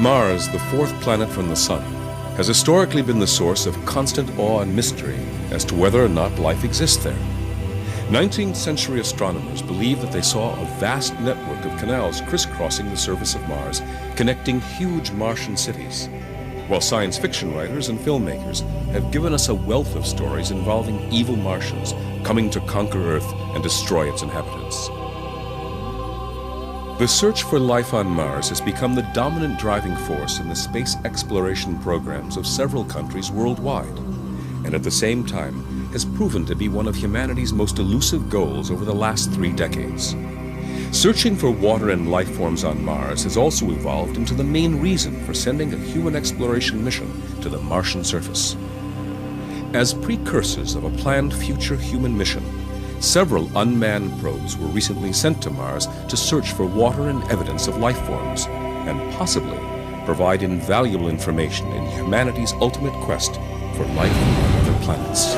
Mars, the fourth planet from the Sun, has historically been the source of constant awe and mystery as to whether or not life exists there. 19th century astronomers believed that they saw a vast network of canals crisscrossing the surface of Mars, connecting huge Martian cities, while science fiction writers and filmmakers have given us a wealth of stories involving evil Martians coming to conquer Earth and destroy its inhabitants. The search for life on Mars has become the dominant driving force in the space exploration programs of several countries worldwide, and at the same time has proven to be one of humanity's most elusive goals over the last 3 decades. Searching for water and life forms on Mars has also evolved into the main reason for sending a human exploration mission to the Martian surface. As precursors of a planned future human mission, several unmanned probes were recently sent to Mars to search for water and evidence of life forms, and possibly provide invaluable information in humanity's ultimate quest for life on other planets.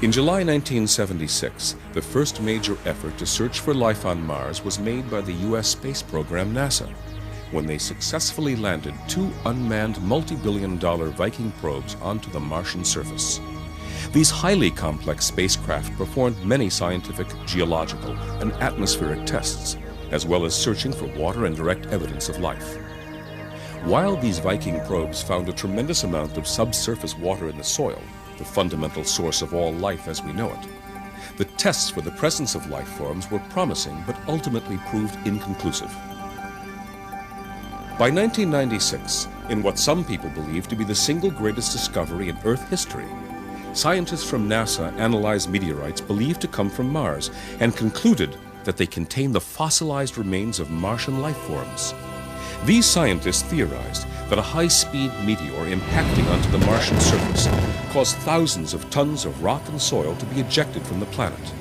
In July 1976, the first major effort to search for life on Mars was made by the U.S. space program NASA, when they successfully landed 2 unmanned multi-billion-dollar Viking probes onto the Martian surface. These highly complex spacecraft performed many scientific, geological, and atmospheric tests, as well as searching for water and direct evidence of life. While these Viking probes found a tremendous amount of subsurface water in the soil, the fundamental source of all life as we know it, the tests for the presence of life forms were promising but ultimately proved inconclusive. By 1996, in what some people believe to be the single greatest discovery in Earth history, scientists from NASA analyzed meteorites believed to come from Mars and concluded that they contain the fossilized remains of Martian life forms. These scientists theorized that a high-speed meteor impacting onto the Martian surface caused thousands of tons of rock and soil to be ejected from the planet.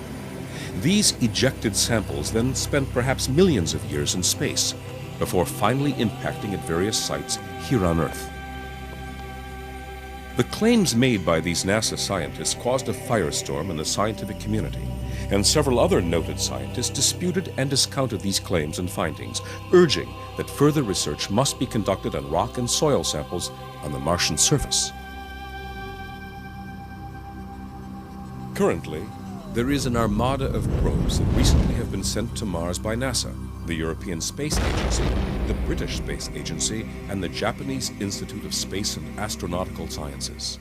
These ejected samples then spent perhaps millions of years in space before finally impacting at various sites here on Earth. The claims made by these NASA scientists caused a firestorm in the scientific community, and several other noted scientists disputed and discounted these claims and findings, urging that further research must be conducted on rock and soil samples on the Martian surface. Currently, there is an armada of probes that recently have been sent to Mars by NASA, the European Space Agency, the British Space Agency, and the Japanese Institute of Space and Astronautical Sciences.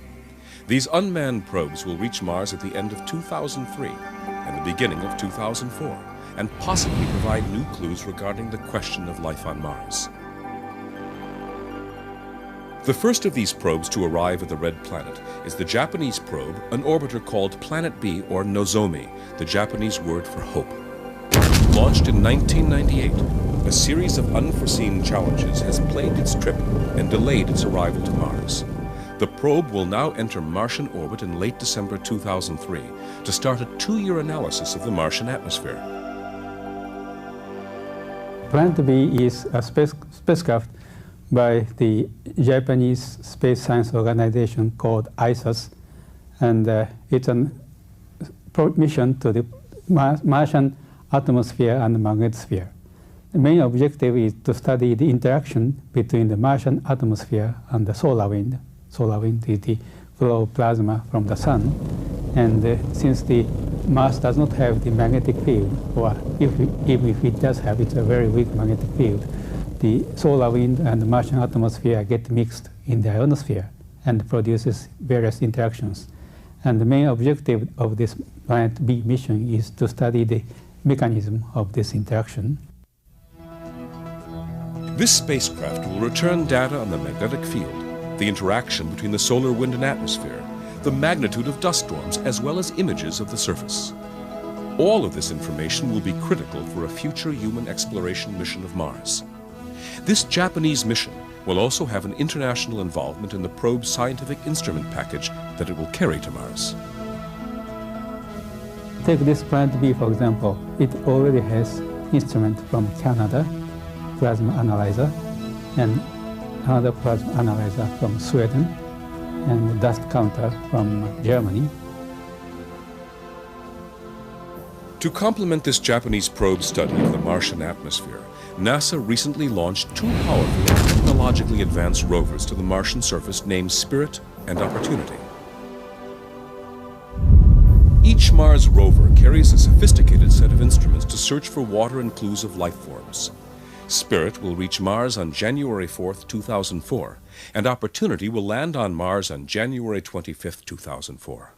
These unmanned probes will reach Mars at the end of 2003 and the beginning of 2004, and possibly provide new clues regarding the question of life on Mars. The first of these probes to arrive at the Red Planet is the Japanese probe, an orbiter called Planet B, or Nozomi, the Japanese word for hope. Launched in 1998, a series of unforeseen challenges has plagued its trip and delayed its arrival to Mars. The probe will now enter Martian orbit in late December 2003 to start a 2-year analysis of the Martian atmosphere. Planet B is a spacecraft by the Japanese Space Science Organization called ISAS, and it's a mission to the Martian atmosphere and magnetosphere. The main objective is to study the interaction between the Martian atmosphere and the solar wind. Solar wind is the flow of plasma from the sun, and since the Mars does not have the magnetic field, or even if it does have, it's a very weak magnetic field, the solar wind and the Martian atmosphere get mixed in the ionosphere and produces various interactions. And the main objective of this Planet B mission is to study the mechanism of this interaction. This spacecraft will return data on the magnetic field, the interaction between the solar wind and atmosphere, the magnitude of dust storms, as well as images of the surface. All of this information will be critical for a future human exploration mission of Mars. This Japanese mission will also have an international involvement in the probe's scientific instrument package that it will carry to Mars. Take this Planet B, for example. It already has instrument from Canada, plasma analyzer, and another plasma analyzer from Sweden, and a dust counter from Germany. To complement this Japanese probe study of the Martian atmosphere, NASA recently launched two powerful and technologically advanced rovers to the Martian surface named Spirit and Opportunity. Each Mars rover carries a sophisticated set of instruments to search for water and clues of life forms. Spirit will reach Mars on January 4th, 2004, and Opportunity will land on Mars on January 25th, 2004.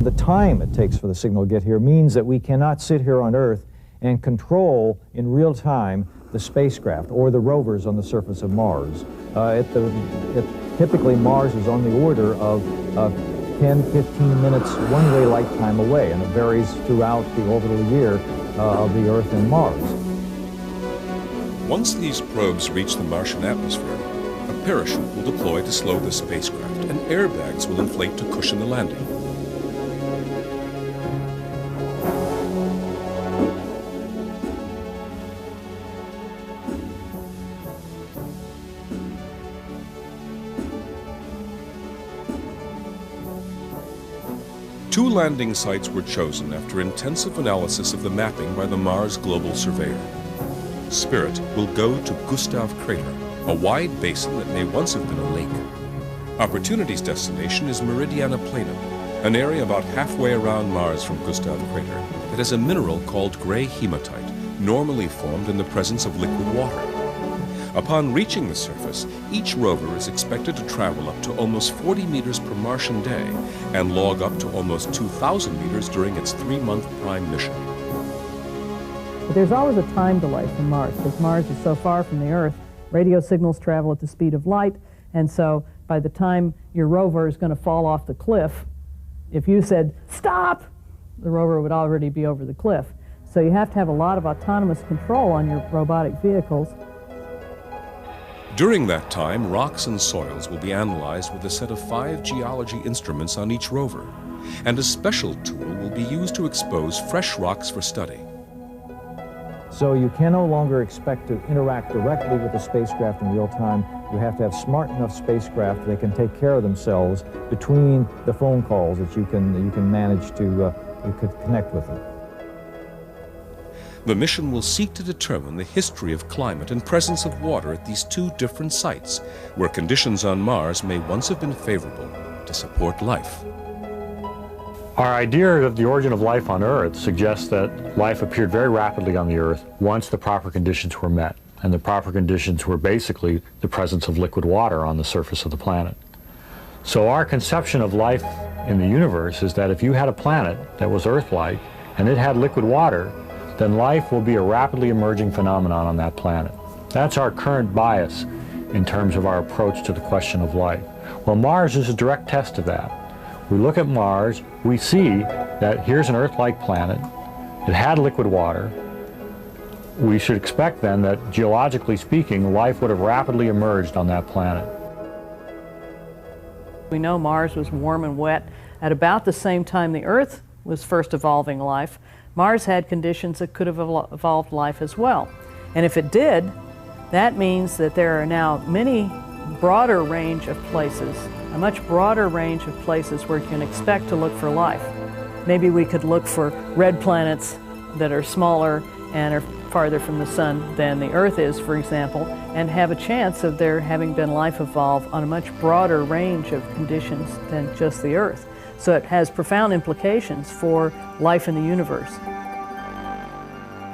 The time it takes for the signal to get here means that we cannot sit here on Earth and control in real time the spacecraft or the rovers on the surface of Mars. Typically Mars is on the order of 10-15 minutes one-way light time away, and it varies throughout the orbital year of the Earth and Mars. Once these probes reach the Martian atmosphere, a parachute will deploy to slow the spacecraft, and airbags will inflate to cushion the landing. Two landing sites were chosen after intensive analysis of the mapping by the Mars Global Surveyor. Spirit will go to Gustav Crater, a wide basin that may once have been a lake. Opportunity's destination is Meridiana Planum, an area about halfway around Mars from Gustav Crater that has a mineral called gray hematite, normally formed in the presence of liquid water. Upon reaching the surface, each rover is expected to travel up to almost 40 meters per Martian day and log up to almost 2,000 meters during its 3-month prime mission. But there's always a time delay from Mars, because Mars is so far from the Earth. Radio signals travel at the speed of light, and so by the time your rover is going to fall off the cliff, if you said, "Stop!" the rover would already be over the cliff. So you have to have a lot of autonomous control on your robotic vehicles. During that time, rocks and soils will be analyzed with a set of 5 geology instruments on each rover, and a special tool will be used to expose fresh rocks for study. So you can no longer expect to interact directly with the spacecraft in real time. You have to have smart enough spacecraft that can take care of themselves between the phone calls that you can manage to you could connect with them. The mission will seek to determine the history of climate and presence of water at these two different sites, where conditions on Mars may once have been favorable to support life. Our idea of the origin of life on Earth suggests that life appeared very rapidly on the Earth once the proper conditions were met. And the proper conditions were basically the presence of liquid water on the surface of the planet. So our conception of life in the universe is that if you had a planet that was Earth-like and it had liquid water, then life will be a rapidly emerging phenomenon on that planet. That's our current bias in terms of our approach to the question of life. Well, Mars is a direct test of that. We look at Mars, we see that here's an Earth-like planet. It had liquid water. We should expect then that, geologically speaking, life would have rapidly emerged on that planet. We know Mars was warm and wet at about the same time the Earth was first evolving life. Mars had conditions that could have evolved life as well. And if it did, that means that there are now many broader range of places, a much broader range of places where you can expect to look for life. Maybe we could look for red planets that are smaller and are farther from the sun than the Earth is, for example, and have a chance of there having been life evolve on a much broader range of conditions than just the Earth. So it has profound implications for life in the universe.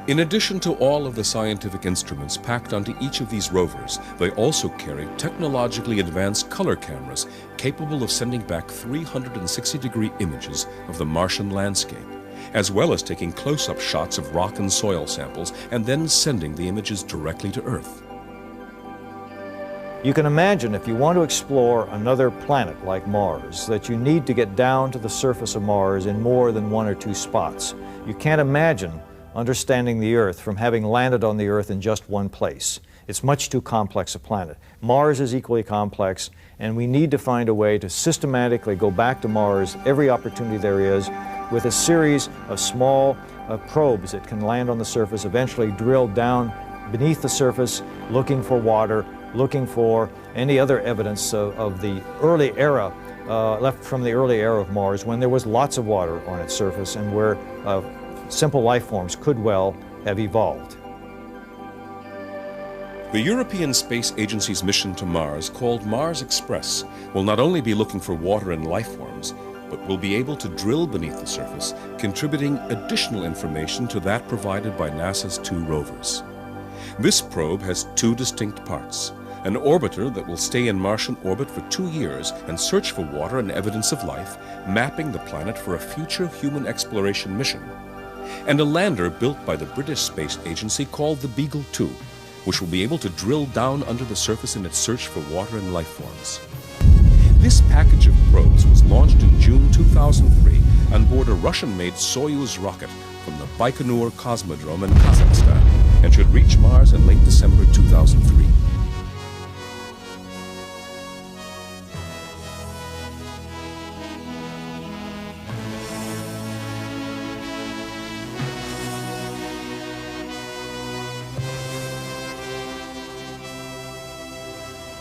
In addition to all of the scientific instruments packed onto each of these rovers, they also carry technologically advanced color cameras capable of sending back 360-degree images of the Martian landscape, as well as taking close-up shots of rock and soil samples and then sending the images directly to Earth. You can imagine, if you want to explore another planet like Mars, that you need to get down to the surface of Mars in more than 1 or 2 spots. You can't imagine understanding the Earth from having landed on the Earth in just one place. It's much too complex a planet. Mars is equally complex, and we need to find a way to systematically go back to Mars every opportunity there is with a series of small probes that can land on the surface, eventually drill down beneath the surface, looking for water, looking for any other evidence of the early era, left from the early era of Mars, when there was lots of water on its surface and where simple life forms could well have evolved. The European Space Agency's mission to Mars, called Mars Express, will not only be looking for water and life forms, but will be able to drill beneath the surface, contributing additional information to that provided by NASA's 2 rovers. This probe has 2 distinct parts: an orbiter that will stay in Martian orbit for 2 years and search for water and evidence of life, mapping the planet for a future human exploration mission, and a lander built by the British Space Agency called the Beagle 2, which will be able to drill down under the surface in its search for water and life forms. This package of probes was launched in June 2003 on board a Russian-made Soyuz rocket from the Baikonur Cosmodrome in Kazakhstan and should reach Mars in late December 2003.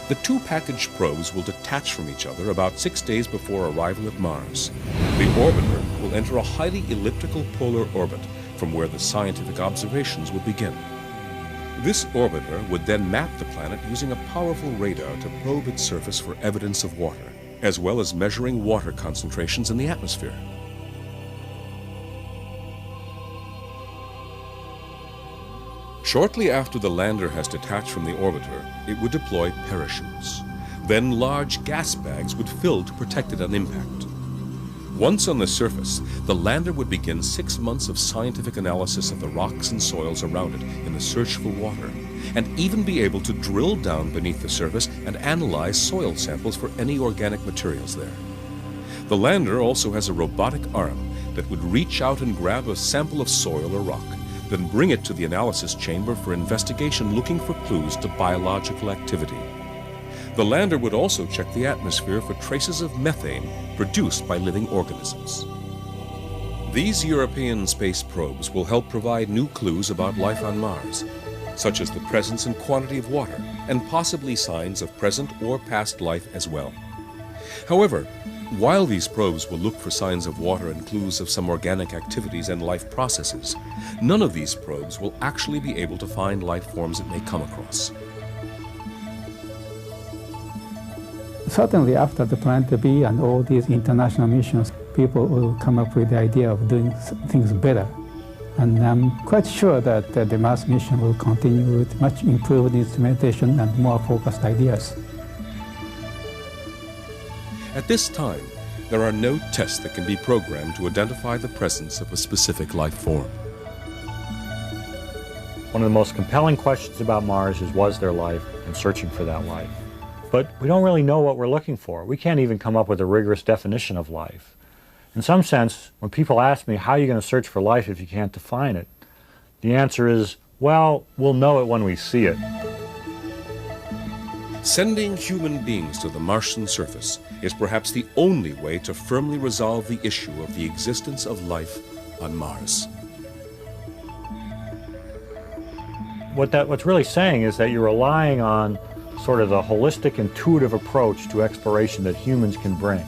The 2 packaged probes will detach from each other about 6 days before arrival at Mars. The orbiter will enter a highly elliptical polar orbit from where the scientific observations will begin. This orbiter would then map the planet using a powerful radar to probe its surface for evidence of water, as well as measuring water concentrations in the atmosphere. Shortly after the lander has detached from the orbiter, it would deploy parachutes. Then large gas bags would fill to protect it on impact. Once on the surface, the lander would begin 6 months of scientific analysis of the rocks and soils around it in the search for water, and even be able to drill down beneath the surface and analyze soil samples for any organic materials there. The lander also has a robotic arm that would reach out and grab a sample of soil or rock, then bring it to the analysis chamber for investigation looking for clues to biological activity. The lander would also check the atmosphere for traces of methane produced by living organisms. These European space probes will help provide new clues about life on Mars, such as the presence and quantity of water, and possibly signs of present or past life as well. However, while these probes will look for signs of water and clues of some organic activities and life processes, none of these probes will actually be able to find life forms it may come across. Certainly after the Planet B and all these international missions, people will come up with the idea of doing things better. And I'm quite sure that the Mars mission will continue with much improved instrumentation and more focused ideas. At this time, there are no tests that can be programmed to identify the presence of a specific life form. One of the most compelling questions about Mars is, was there life, and searching for that life. But we don't really know what we're looking for. We can't even come up with a rigorous definition of life. In some sense, when people ask me, how are you going to search for life if you can't define it? The answer is, well, we'll know it when we see it. Sending human beings to the Martian surface is perhaps the only way to firmly resolve the issue of the existence of life on Mars. What's really saying is that you're relying on sort of the holistic, intuitive approach to exploration that humans can bring.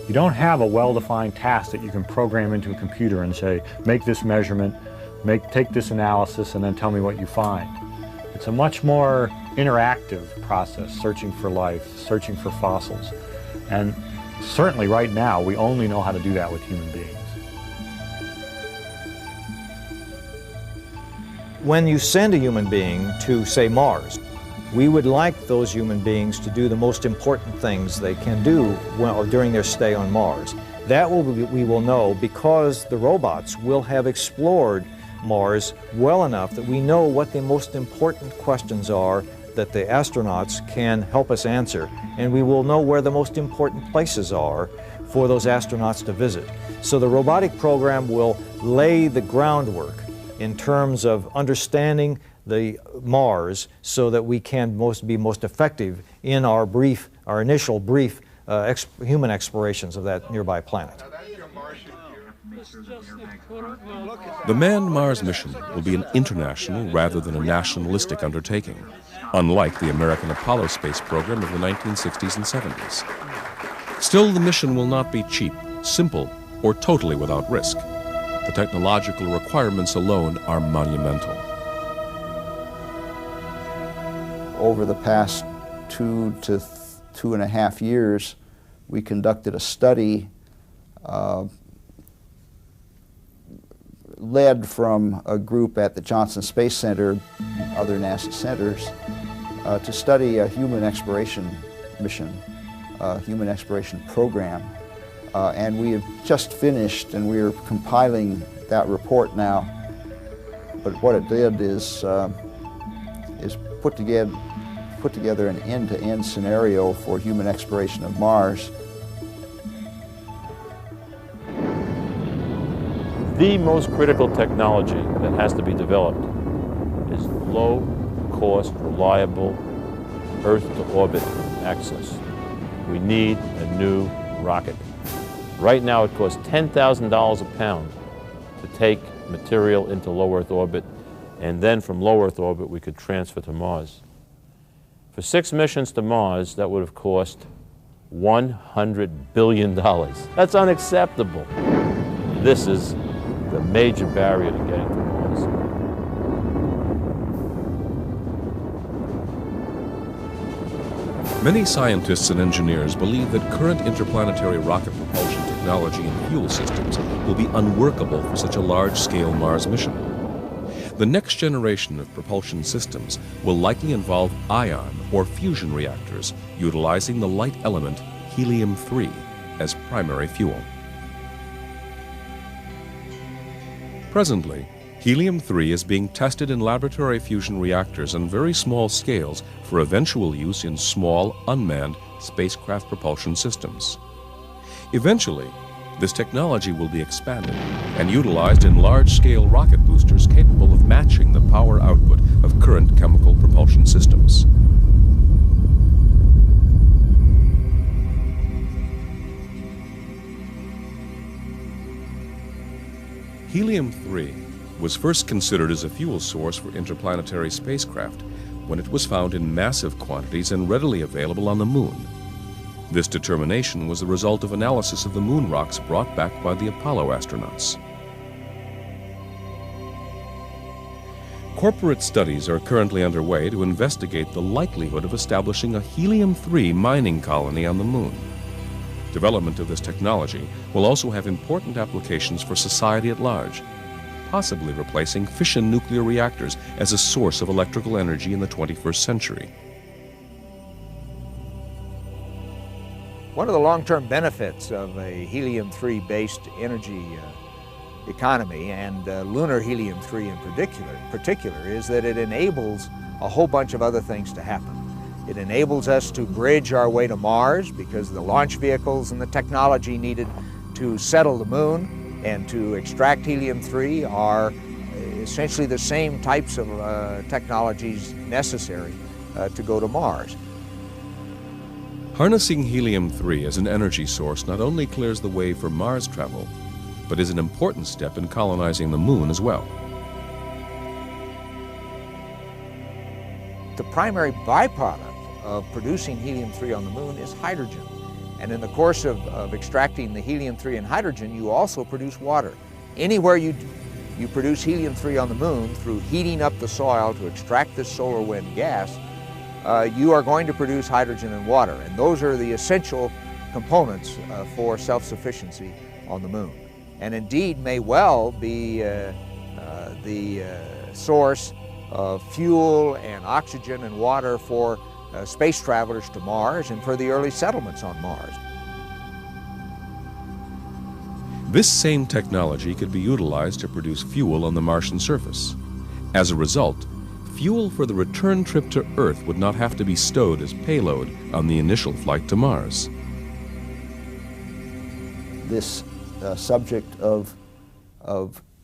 You don't have a well-defined task that you can program into a computer and say, make this measurement, take this analysis, and then tell me what you find. It's a much more interactive process, searching for life, searching for fossils. And certainly right now, we only know how to do that with human beings. When you send a human being to, say, Mars, we would like those human beings to do the most important things they can do during their stay on Mars. That we will know because the robots will have explored Mars well enough that we know what the most important questions are that the astronauts can help us answer, and we will know where the most important places are for those astronauts to visit. So the robotic program will lay the groundwork in terms of understanding the Mars so that we can be most effective in our initial brief human explorations of that nearby planet. The manned Mars mission will be an international rather than a nationalistic undertaking, unlike the American Apollo space program of the 1960s and 70s. Still, the mission will not be cheap, simple, or totally without risk. The technological requirements alone are monumental. Over the past 2 to 2.5 years, we conducted a study led from a group at the Johnson Space Center, other NASA centers, to study a human exploration mission, a human exploration program. And we have just finished, and we're compiling that report now. But what it did is put together an end-to-end scenario for human exploration of Mars. The most critical technology that has to be developed is low-cost, reliable Earth-to-orbit access. We need a new rocket. Right now it costs $10,000 a pound to take material into low Earth orbit, and then from low Earth orbit we could transfer to Mars. For 6 missions to Mars, that would have cost $100 billion. That's unacceptable. This is the major barrier to getting to Mars. Many scientists and engineers believe that current interplanetary rocket propulsion technology and fuel systems will be unworkable for such a large-scale Mars mission. The next generation of propulsion systems will likely involve ion or fusion reactors utilizing the light element helium-3 as primary fuel. Presently, helium-3 is being tested in laboratory fusion reactors on very small scales for eventual use in small, unmanned spacecraft propulsion systems. Eventually, this technology will be expanded and utilized in large-scale rocket boosters capable of matching the power output of current chemical propulsion systems. Helium-3 was first considered as a fuel source for interplanetary spacecraft when it was found in massive quantities and readily available on the Moon. This determination was the result of analysis of the moon rocks brought back by the Apollo astronauts. Corporate studies are currently underway to investigate the likelihood of establishing a helium-3 mining colony on the Moon. Development of this technology will also have important applications for society at large, possibly replacing fission nuclear reactors as a source of electrical energy in the 21st century. One of the long-term benefits of a helium-3 based energy economy, and lunar helium-3 in particular, is that it enables a whole bunch of other things to happen. It enables us to bridge our way to Mars because the launch vehicles and the technology needed to settle the Moon and to extract helium-3 are essentially the same types of technologies necessary to go to Mars. Harnessing helium-3 as an energy source not only clears the way for Mars travel, but is an important step in colonizing the Moon as well. The primary byproduct of producing helium-3 on the Moon is hydrogen. And in the course of extracting the helium-3 and hydrogen, you also produce water. Anywhere you produce helium-3 on the Moon through heating up the soil to extract this solar wind gas, you are going to produce hydrogen and water. And those are the essential components for self-sufficiency on the Moon. And indeed may well be the source of fuel and oxygen and water for space travelers to Mars and for the early settlements on Mars. This same technology could be utilized to produce fuel on the Martian surface. As a result, fuel for the return trip to Earth would not have to be stowed as payload on the initial flight to Mars. This subject of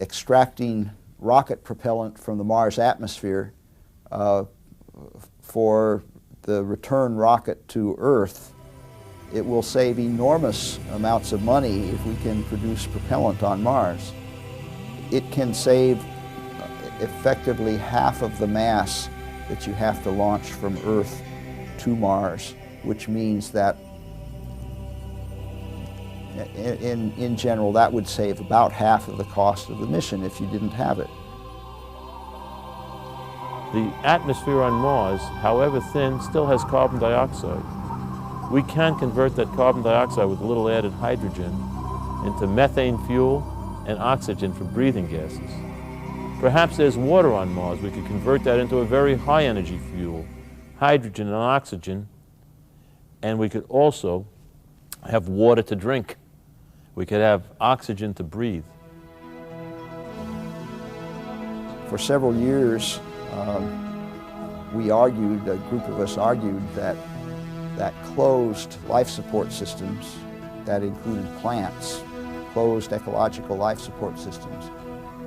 extracting rocket propellant from the Mars atmosphere for the return rocket to Earth, it will save enormous amounts of money if we can produce propellant on Mars. It can save effectively half of the mass that you have to launch from Earth to Mars, which means that in general that would save about half of the cost of the mission if you didn't have it. The atmosphere on Mars, however thin, still has carbon dioxide. We can convert that carbon dioxide with a little added hydrogen into methane fuel and oxygen for breathing gases. Perhaps there's water on Mars. We could convert that into a very high energy fuel, hydrogen and oxygen, and we could also have water to drink. We could have oxygen to breathe. For several years, we argued, a group of us argued that closed life support systems that included plants, closed ecological life support systems,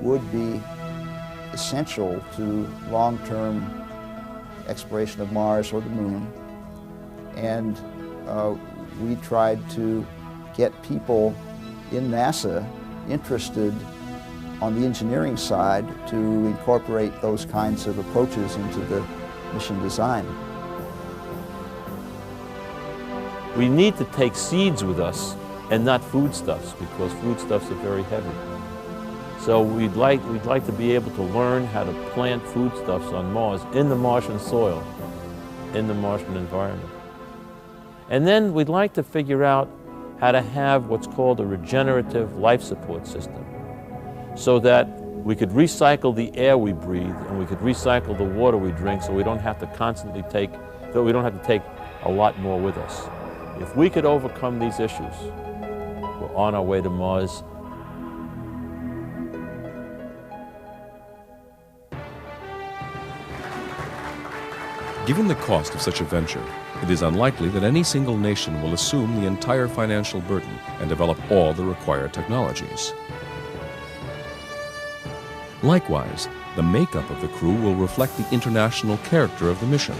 would be essential to long-term exploration of Mars or the Moon. And we tried to get people in NASA interested on the engineering side to incorporate those kinds of approaches into the mission design. We need to take seeds with us and not foodstuffs, because foodstuffs are very heavy. So we'd like to be able to learn how to plant foodstuffs on Mars in the Martian soil, in the Martian environment. And then we'd like to figure out how to have what's called a regenerative life support system, so that we could recycle the air we breathe and we could recycle the water we drink, so we don't have to constantly take, so we don't have to take a lot more with us. If we could overcome these issues, we're on our way to Mars. Given the cost of such a venture, it is unlikely that any single nation will assume the entire financial burden and develop all the required technologies. Likewise, the makeup of the crew will reflect the international character of the mission.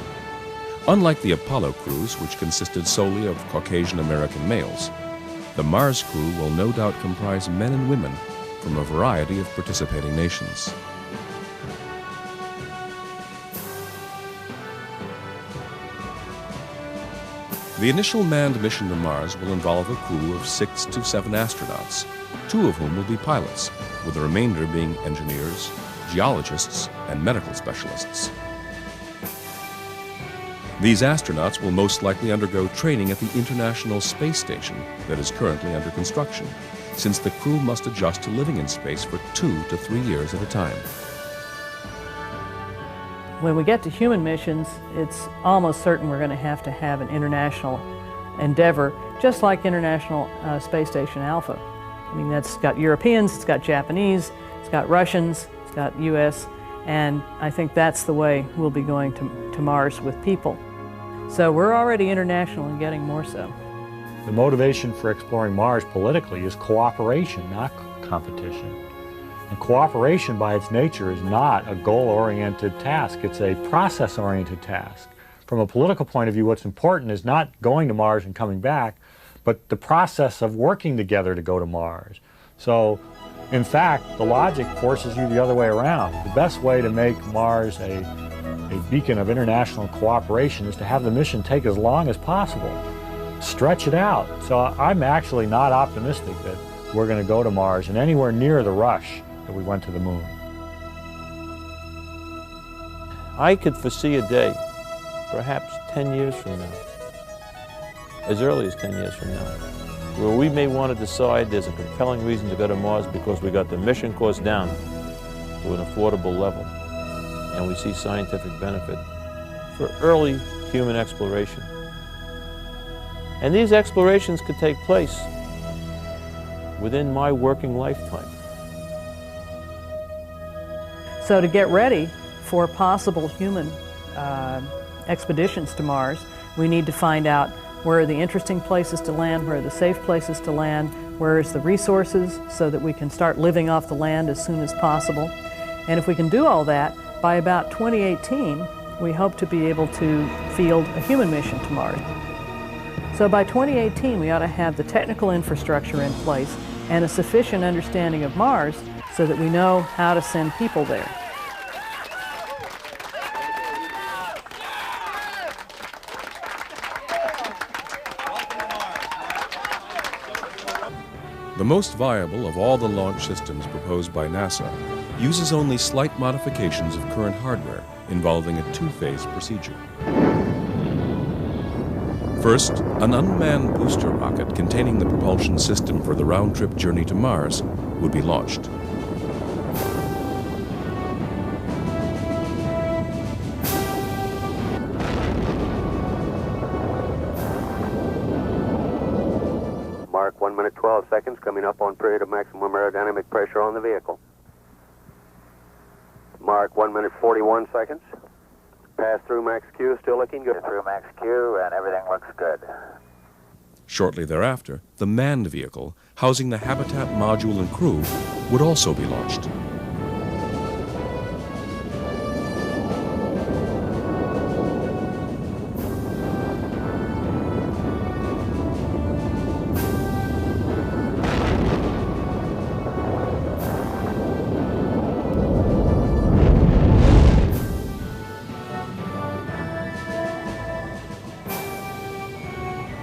Unlike the Apollo crews, which consisted solely of Caucasian American males, the Mars crew will no doubt comprise men and women from a variety of participating nations. The initial manned mission to Mars will involve a crew of 6 to 7 astronauts, 2 of whom will be pilots, with the remainder being engineers, geologists, and medical specialists. These astronauts will most likely undergo training at the International Space Station that is currently under construction, since the crew must adjust to living in space for 2 to 3 years at a time. When we get to human missions, it's almost certain we're going to have an international endeavor, just like International Space Station Alpha. I mean, that's got Europeans, it's got Japanese, it's got Russians, it's got US, and I think that's the way we'll be going to Mars with people. So we're already international and getting more so. The motivation for exploring Mars politically is cooperation, not competition. And cooperation by its nature is not a goal-oriented task, it's a process-oriented task. From a political point of view, what's important is not going to Mars and coming back, but the process of working together to go to Mars. So, in fact, the logic forces you the other way around. The best way to make Mars a beacon of international cooperation is to have the mission take as long as possible. Stretch it out. So I'm actually not optimistic that we're going to go to Mars in anywhere near the rush that we went to the Moon. I could foresee a day, perhaps 10 years from now, as early as 10 years from now, where we may want to decide there's a compelling reason to go to Mars because we got the mission cost down to an affordable level, and we see scientific benefit for early human exploration. And these explorations could take place within my working lifetime. So to get ready for possible human expeditions to Mars, we need to find out where are the interesting places to land, where are the safe places to land, where is the resources so that we can start living off the land as soon as possible. And if we can do all that, By about 2018, we hope to be able to field a human mission to Mars. So by 2018, we ought to have the technical infrastructure in place and a sufficient understanding of Mars so that we know how to send people there. The most viable of all the launch systems proposed by NASA uses only slight modifications of current hardware involving a two-phase procedure. First, an unmanned booster rocket containing the propulsion system for the round-trip journey to Mars would be launched. Mark 1 minute 12 seconds, coming up on period of maximum aerodynamic pressure on the vehicle. Mark 1 minute 41 seconds. Pass through max Q, still looking good. Through max Q, and everything looks good. Shortly thereafter, the manned vehicle, housing the habitat module and crew, would also be launched.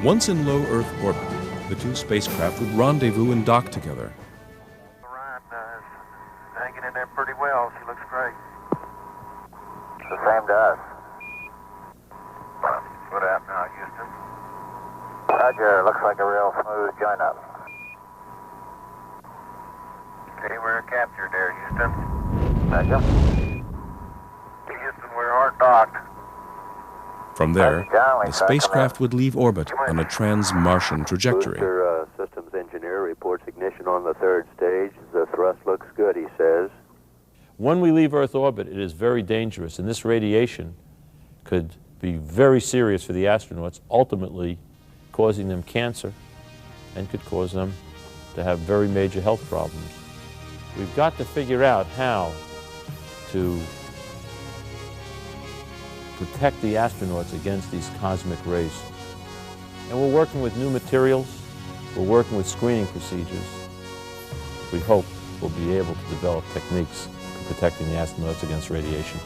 Once in low Earth orbit, the two spacecraft would rendezvous and dock together. Ryan is hanging in there pretty well. She looks great. The same to us. Foot out now, Houston. Roger, looks like a real smooth join up. Okay, we're captured there, Houston. Roger. Houston, we're hard docked. From there, the spacecraft would leave orbit on a trans-Martian trajectory. Booster systems engineer reports ignition on the third stage. The thrust looks good, he says. When we leave Earth orbit, it is very dangerous, and this radiation could be very serious for the astronauts, ultimately causing them cancer and could cause them to have very major health problems. We've got to figure out how to protect the astronauts against these cosmic rays. And we're working with new materials, we're working with screening procedures. We hope we'll be able to develop techniques for protecting the astronauts against radiation.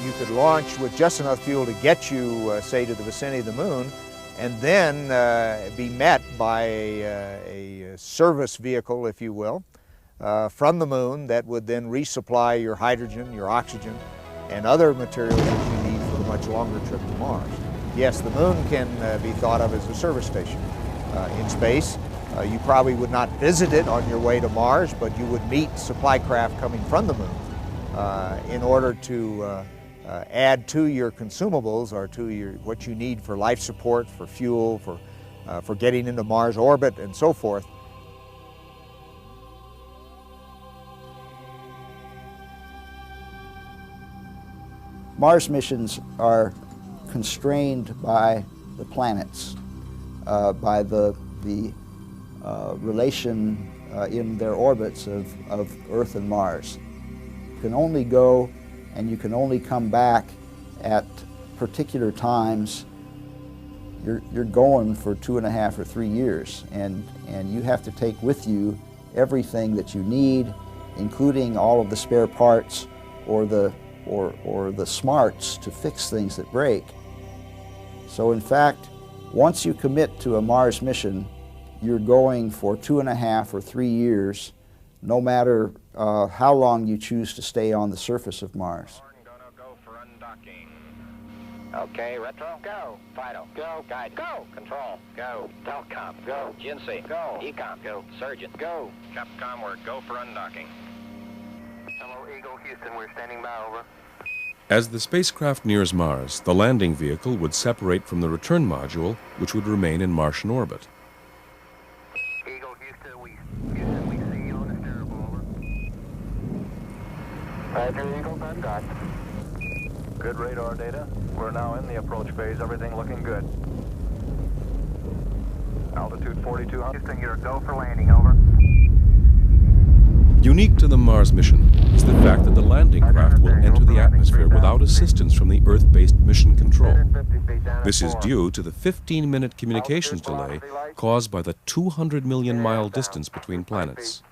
You could launch with just enough fuel to get you, say, to the vicinity of the moon, and then be met by a service vehicle, if you will, from the moon that would then resupply your hydrogen, your oxygen, and other materials that you need for a much longer trip to Mars. Yes, the moon can be thought of as a service station in space. You probably would not visit it on your way to Mars, but you would meet supply craft coming from the moon in order to add to your consumables or to what you need for life support, for fuel, for getting into Mars orbit and so forth. Mars missions are constrained by the planets, by the relation in their orbits of Earth and Mars. You can only go and you can only come back at particular times. You're going for 2.5 or 3 years, and you have to take with you everything that you need, including all of the spare parts or the smarts to fix things that break. So in fact, once you commit to a Mars mission, you're going for 2.5 or 3 years, no matter how long you choose to stay on the surface of Mars. Go for undocking. Okay, retro, go. Fido, go. Guide, go. Control, go. Telcom, go. GNC, go. Ecom, go. Surgeon, go. Capcom, we're go for undocking. Hello, Eagle, Houston, we're standing by, over. As the spacecraft nears Mars, the landing vehicle would separate from the return module, which would remain in Martian orbit. Eagle, Houston, we see you on the steerable, over. Roger, Eagle, undocked. Good radar data. We're now in the approach phase. Everything looking good. 4200. Houston, you're go for landing, over. Unique to the Mars mission is the fact that the landing craft will enter the atmosphere without assistance from the Earth-based mission control. This is due to the 15-minute communications delay caused by the 200 million mile distance between planets.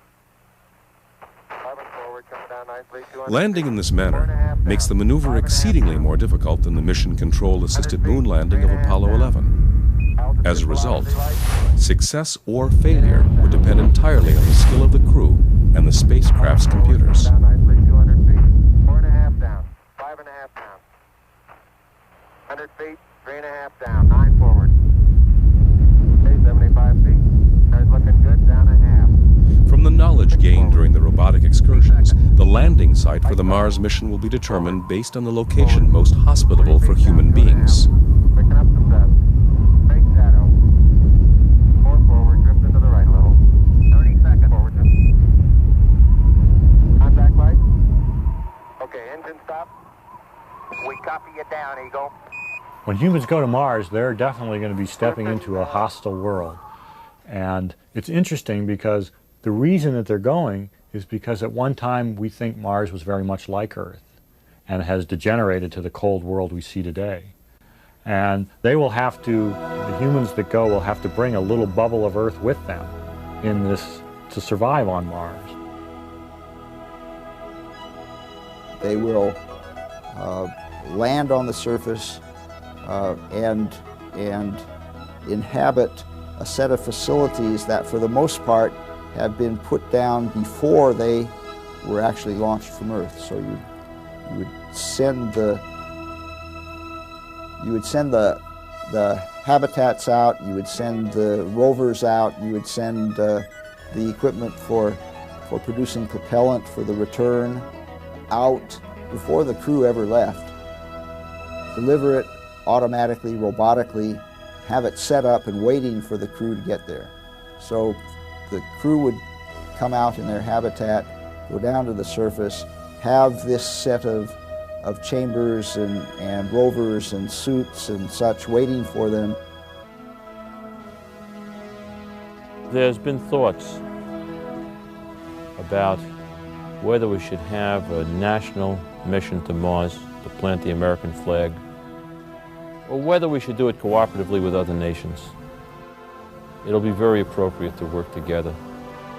Landing in this manner makes the maneuver exceedingly more difficult than the mission control-assisted moon landing of Apollo 11. As a result, success or failure would depend entirely on the skill of the crew and the spacecraft's computers. 200 feet, 4.5 down, 5.5 down, 100 feet, 3.5 down, 9 forward. Okay, 75 feet, cars looking good, down a half. From the knowledge gained during the robotic excursions, the landing site for the Mars mission will be determined based on the location most hospitable for human beings. Picking up some dust. Break shadow. 4 forward, drift into the right a little. 30 seconds forward. Contact light. Okay, engine stop. We copy you down, Eagle. When humans go to Mars, they're definitely going to be stepping into a hostile world. And it's interesting because the reason that they're going is because at one time we think Mars was very much like Earth and has degenerated to the cold world we see today. And they will have to, the humans that go will have to bring a little bubble of Earth with them in this to survive on Mars. They will land on the surface and inhabit a set of facilities that for the most part have been put down before they were actually launched from Earth. So you would send the habitats out, you would send the rovers out, you would send the equipment for producing propellant for the return out before the crew ever left. Deliver it automatically, robotically, have it set up and waiting for the crew to get there. So the crew would come out in their habitat, go down to the surface, have this set of chambers and rovers and suits and such waiting for them. There's been thoughts about whether we should have a national mission to Mars to plant the American flag, or whether we should do it cooperatively with other nations. It'll be very appropriate to work together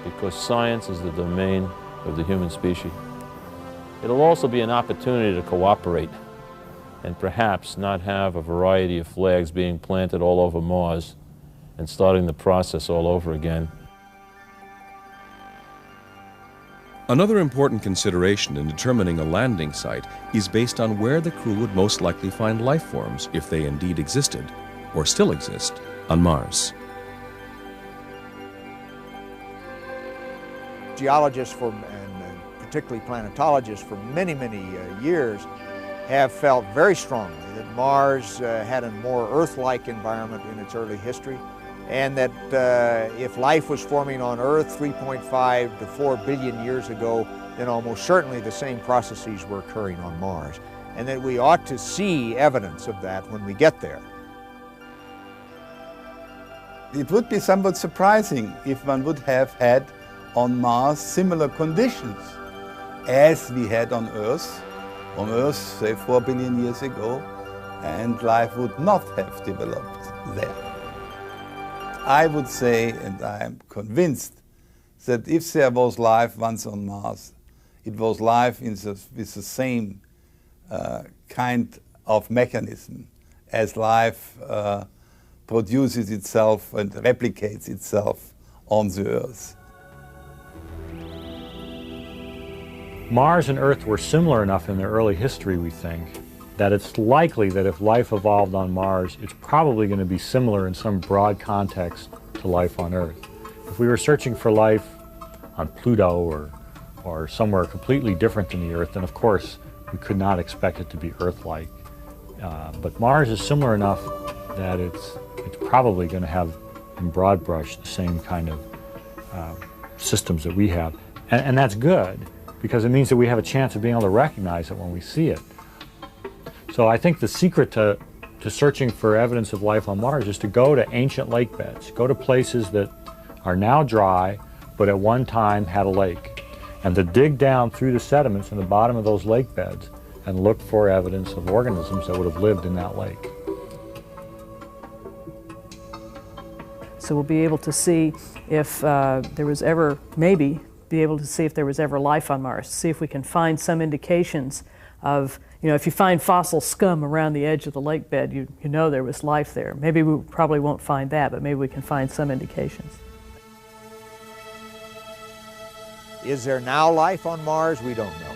because science is the domain of the human species. It'll also be an opportunity to cooperate and perhaps not have a variety of flags being planted all over Mars and starting the process all over again. Another important consideration in determining a landing site is based on where the crew would most likely find life forms, if they indeed existed, or still exist, on Mars. Geologists and particularly planetologists for many, many years have felt very strongly that Mars had a more Earth-like environment in its early history, and that if life was forming on Earth 3.5 to 4 billion years ago, then almost certainly the same processes were occurring on Mars, and that we ought to see evidence of that when we get there. It would be somewhat surprising if one would have had on Mars similar conditions as we had on Earth, say 4 billion years ago, and life would not have developed there. I would say, and I am convinced, that if there was life once on Mars, it was life with the same kind of mechanism as life produces itself and replicates itself on the Earth. Mars and Earth were similar enough in their early history, we think, that it's likely that if life evolved on Mars, it's probably going to be similar in some broad context to life on Earth. If we were searching for life on Pluto or somewhere completely different than the Earth, then of course we could not expect it to be Earth-like. But Mars is similar enough that it's probably going to have, in broad brush, the same kind of systems that we have. And that's good, because it means that we have a chance of being able to recognize it when we see it. So I think the secret to to searching for evidence of life on Mars is to go to ancient lake beds, go to places that are now dry, but at one time had a lake, and to dig down through the sediments in the bottom of those lake beds and look for evidence of organisms that would have lived in that lake. So we'll be able to see if there was ever, maybe be able to see if there was ever life on Mars, see if we can find some indications of, you know, if you find fossil scum around the edge of the lake bed, you know there was life there. Maybe we probably won't find that, but maybe we can find some indications. Is there now life on Mars? We don't know.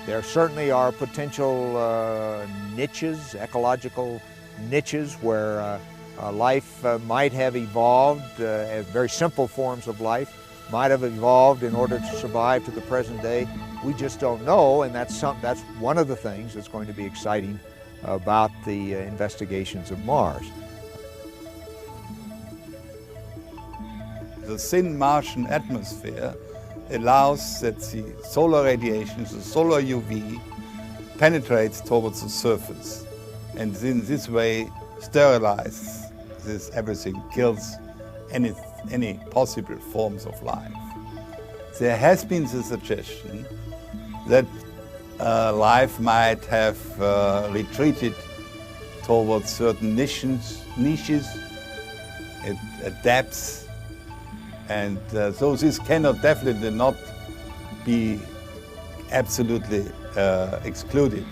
There certainly are potential niches, ecological niches, where life might have evolved, as very simple forms of life might have evolved in order to survive to the present day. We just don't know, and that's one of the things that's going to be exciting about the investigations of Mars. The thin Martian atmosphere allows that the solar radiation, the solar UV, penetrates towards the surface, and in this way sterilizes this everything, kills any possible forms of life. There has been the suggestion that life might have retreated towards certain niches at depths, and so this cannot definitely not be absolutely excluded.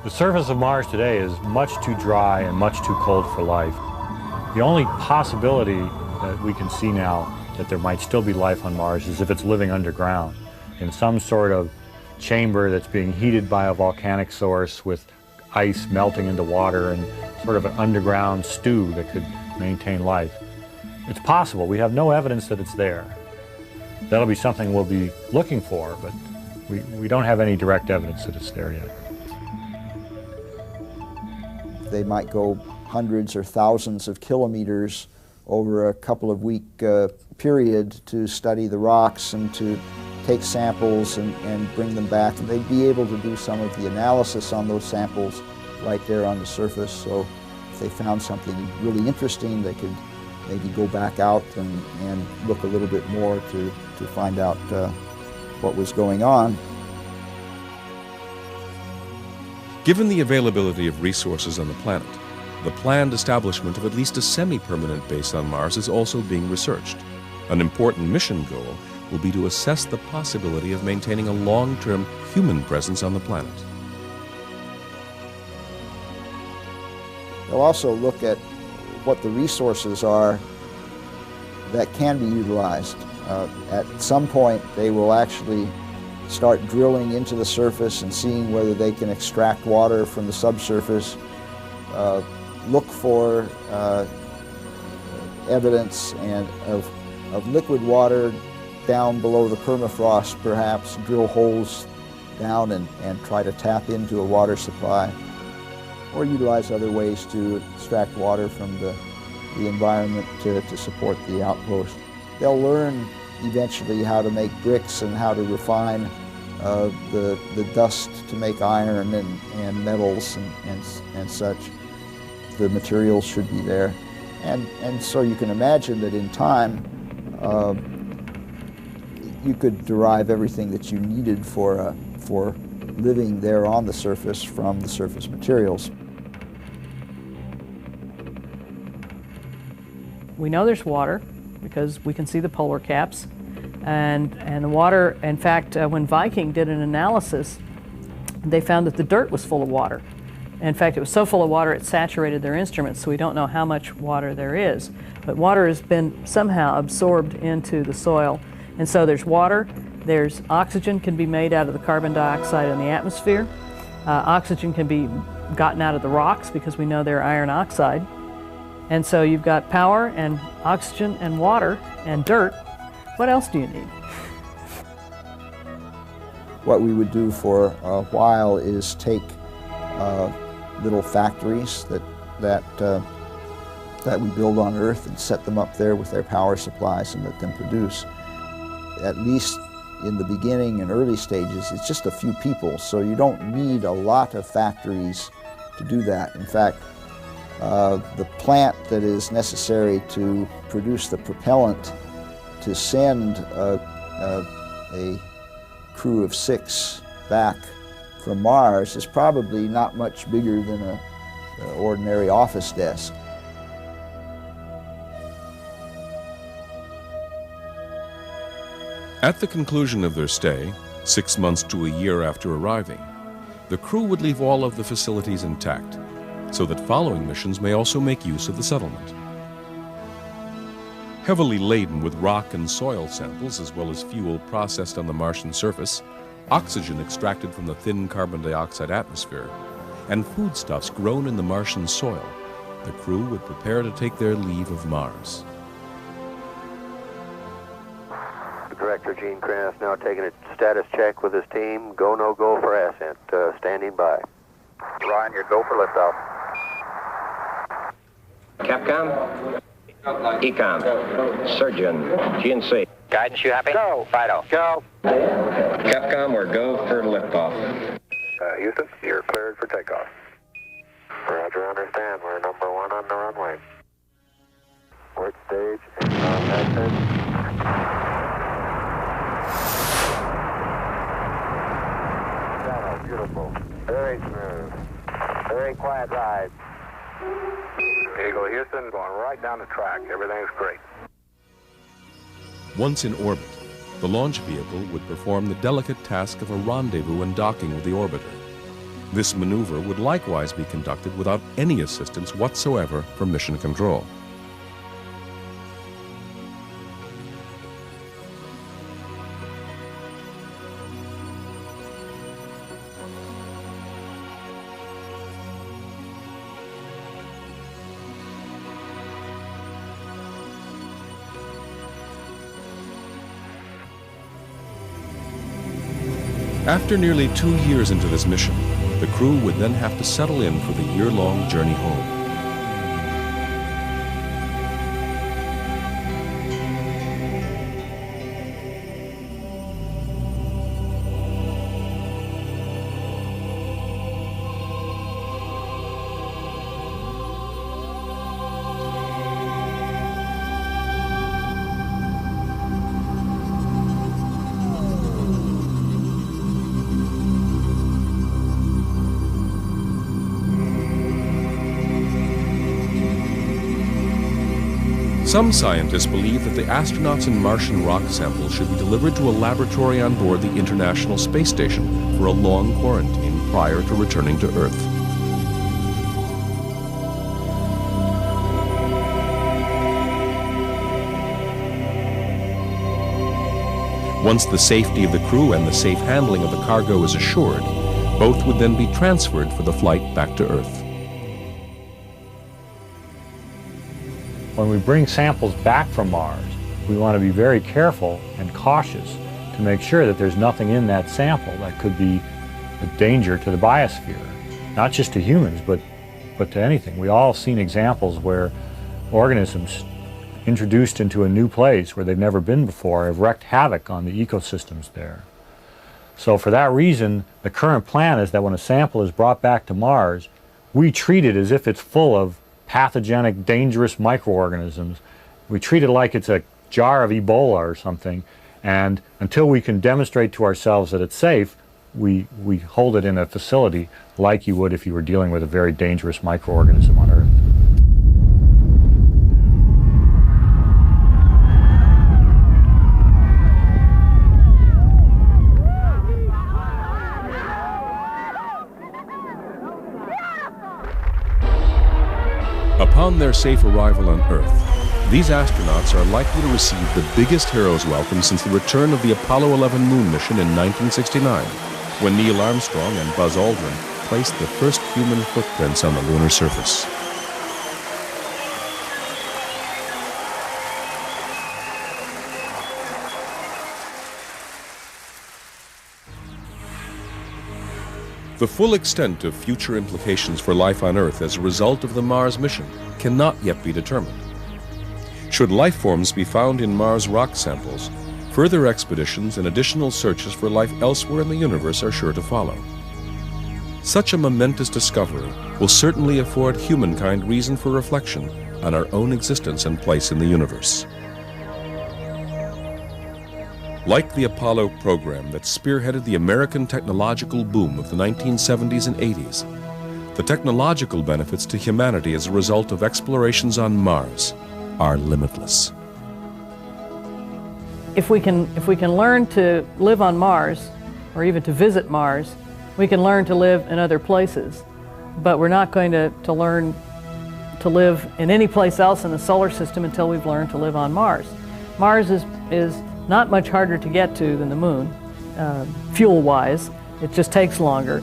The surface of Mars today is much too dry and much too cold for life. The only possibility that we can see now that there might still be life on Mars is if it's living underground in some sort of chamber that's being heated by a volcanic source with ice melting into water and sort of an underground stew that could maintain life. It's possible. We have no evidence that it's there. That'll be something we'll be looking for, but we don't have any direct evidence that it's there yet. They might go hundreds or thousands of kilometers over a couple of week period to study the rocks and to take samples and bring them back. And they'd be able to do some of the analysis on those samples right there on the surface. So if they found something really interesting, they could maybe go back out and look a little bit more to find out what was going on. Given the availability of resources on the planet, the planned establishment of at least a semi-permanent base on Mars is also being researched. An important mission goal will be to assess the possibility of maintaining a long-term human presence on the planet. They'll also look at what the resources are that can be utilized. At some point, they will actually start drilling into the surface and seeing whether they can extract water from the subsurface, look for evidence of liquid water down below the permafrost, perhaps drill holes down and try to tap into a water supply, or utilize other ways to extract water from the environment to support the outpost. They'll learn eventually how to make bricks and how to refine the dust to make iron and metals and such. The materials should be there. And so you can imagine that in time you could derive everything that you needed for living there on the surface from the surface materials. We know there's water because we can see the polar caps. And the water, in fact, when Viking did an analysis, they found that the dirt was full of water. In fact, it was so full of water it saturated their instruments, so we don't know how much water there is. But water has been somehow absorbed into the soil. And so there's water, there's oxygen can be made out of the carbon dioxide in the atmosphere. Oxygen can be gotten out of the rocks because we know they're iron oxide. And so you've got power and oxygen and water and dirt. What else do you need? What we would do for a while is take little factories that we build on Earth and set them up there with their power supplies and let them produce. At least in the beginning and early stages, it's just a few people, so you don't need a lot of factories to do that. In fact, the plant that is necessary to produce the propellant to send a crew of 6 back from Mars is probably not much bigger than an ordinary office desk. At the conclusion of their stay, 6 months to a year after arriving, the crew would leave all of the facilities intact, so that following missions may also make use of the settlement. Heavily laden with rock and soil samples, as well as fuel processed on the Martian surface, oxygen extracted from the thin carbon dioxide atmosphere, and foodstuffs grown in the Martian soil, the crew would prepare to take their leave of Mars. Director Gene Kranz now taking a status check with his team. Go, no go for ascent. Standing by. Ryan, you're go for liftoff. Capcom? Ecom. Surgeon. GNC. Guidance, you happy? Go. Fido. Go. Capcom, we're go for liftoff. Houston, you're cleared for takeoff. Roger, understand. We're number 1 on the runway. Work stage and ascent. Beautiful. Very smooth. Very quiet ride. Eagle Houston, going right down the track. Everything's great. Once in orbit, the launch vehicle would perform the delicate task of a rendezvous and docking with the orbiter. This maneuver would likewise be conducted without any assistance whatsoever from mission control. After nearly 2 years into this mission, the crew would then have to settle in for the year-long journey home. Some scientists believe that the astronauts and Martian rock samples should be delivered to a laboratory on board the International Space Station for a long quarantine prior to returning to Earth. Once the safety of the crew and the safe handling of the cargo is assured, both would then be transferred for the flight back to Earth. When we bring samples back from Mars, we want to be very careful and cautious to make sure that there's nothing in that sample that could be a danger to the biosphere, not just to humans, but to anything. We all have seen examples where organisms introduced into a new place where they've never been before have wreaked havoc on the ecosystems there. So for that reason, the current plan is that when a sample is brought back to Mars, we treat it as if it's full of pathogenic, dangerous microorganisms. We treat it like it's a jar of Ebola or something, and until we can demonstrate to ourselves that it's safe, we hold it in a facility like you would if you were dealing with a very dangerous microorganism on Earth. Upon their safe arrival on Earth, these astronauts are likely to receive the biggest hero's welcome since the return of the Apollo 11 moon mission in 1969, when Neil Armstrong and Buzz Aldrin placed the first human footprints on the lunar surface. The full extent of future implications for life on Earth as a result of the Mars mission cannot yet be determined. Should life forms be found in Mars rock samples, Further expeditions and additional searches for life elsewhere in the universe are sure to follow. Such a momentous discovery will certainly afford humankind reason for reflection on our own existence and place in the universe. Like the Apollo program that spearheaded the American technological boom of the 1970s and 80s, the technological benefits to humanity as a result of explorations on Mars are limitless. If we can learn to live on Mars, or even to visit Mars, we can learn to live in other places. But we're not going to learn to live in any place else in the solar system until we've learned to live on Mars. Mars is not much harder to get to than the Moon, fuel-wise. It just takes longer.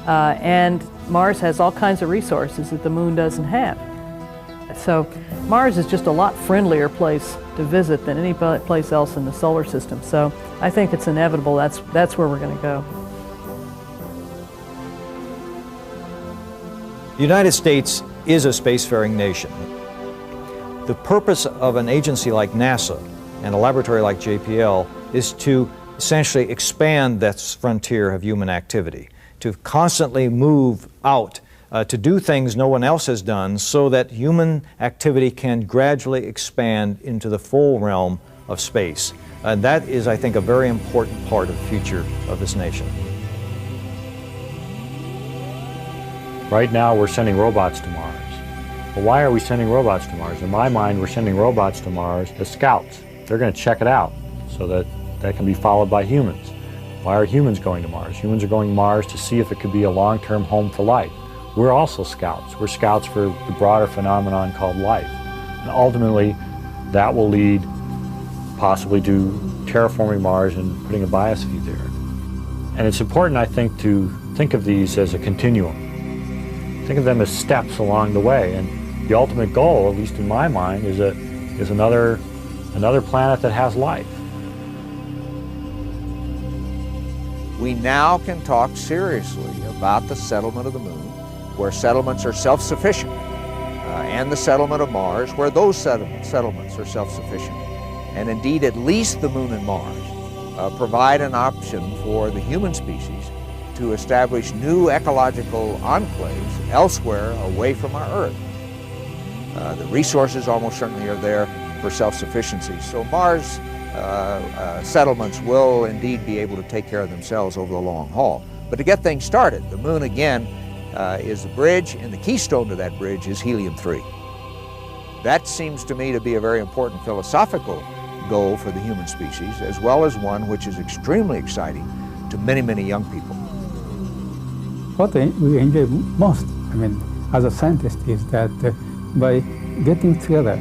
And Mars has all kinds of resources that the Moon doesn't have. So Mars is just a lot friendlier place to visit than any place else in the solar system. So I think it's inevitable that's where we're going to go. The United States is a spacefaring nation. The purpose of an agency like NASA and a laboratory like JPL is to essentially expand that frontier of human activity, to constantly move out, to do things no one else has done so that human activity can gradually expand into the full realm of space. And that is, I think, a very important part of the future of this nation. Right now, we're sending robots to Mars. Well, why are we sending robots to Mars? In my mind, we're sending robots to Mars as scouts. They're going to check it out so that that can be followed by humans. Why are humans going to Mars? Humans are going to Mars to see if it could be a long-term home for life. We're also scouts. We're scouts for the broader phenomenon called life. And ultimately, that will lead possibly to terraforming Mars and putting a biosphere there. And it's important, I think, to think of these as a continuum. Think of them as steps along the way, and the ultimate goal, at least in my mind, is another planet that has life. We now can talk seriously about the settlement of the Moon, where settlements are self-sufficient, and the settlement of Mars, where those settlements are self-sufficient. And indeed, at least the Moon and Mars provide an option for the human species to establish new ecological enclaves elsewhere away from our Earth. The resources almost certainly are there for self-sufficiency. So Mars settlements will indeed be able to take care of themselves over the long haul. But to get things started, the Moon again is the bridge, and the keystone to that bridge is helium-3. That seems to me to be a very important philosophical goal for the human species, as well as one which is extremely exciting to many, many young people. What we enjoy most, as a scientist, is that by getting together,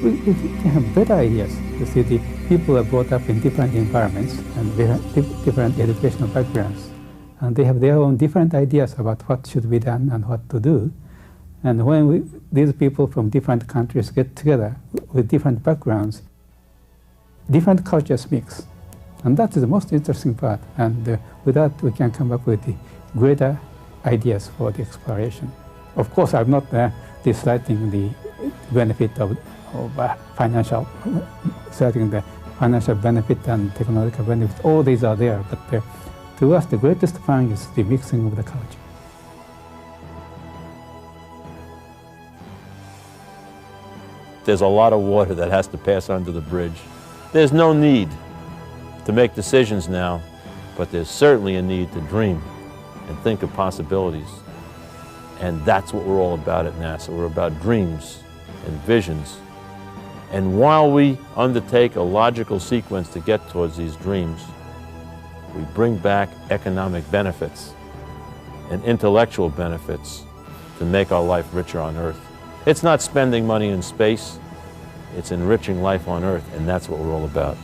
we can have better ideas. You see, the people are brought up in different environments and they have different educational backgrounds. And they have their own different ideas about what should be done and what to do. And when these people from different countries get together with different backgrounds, different cultures mix. And that is the most interesting part. And with that, we can come up with the greater ideas for the exploration. Of course, I'm not disliking the benefit of financial, citing the financial benefit and technological benefit. All these are there, but to us, the greatest fun is the mixing of the culture. There's a lot of water that has to pass under the bridge. There's no need to make decisions now, but there's certainly a need to dream and think of possibilities. And that's what we're all about at NASA. We're about dreams and visions. And while we undertake a logical sequence to get towards these dreams, we bring back economic benefits and intellectual benefits to make our life richer on Earth. It's not spending money in space, it's enriching life on Earth, and that's what we're all about.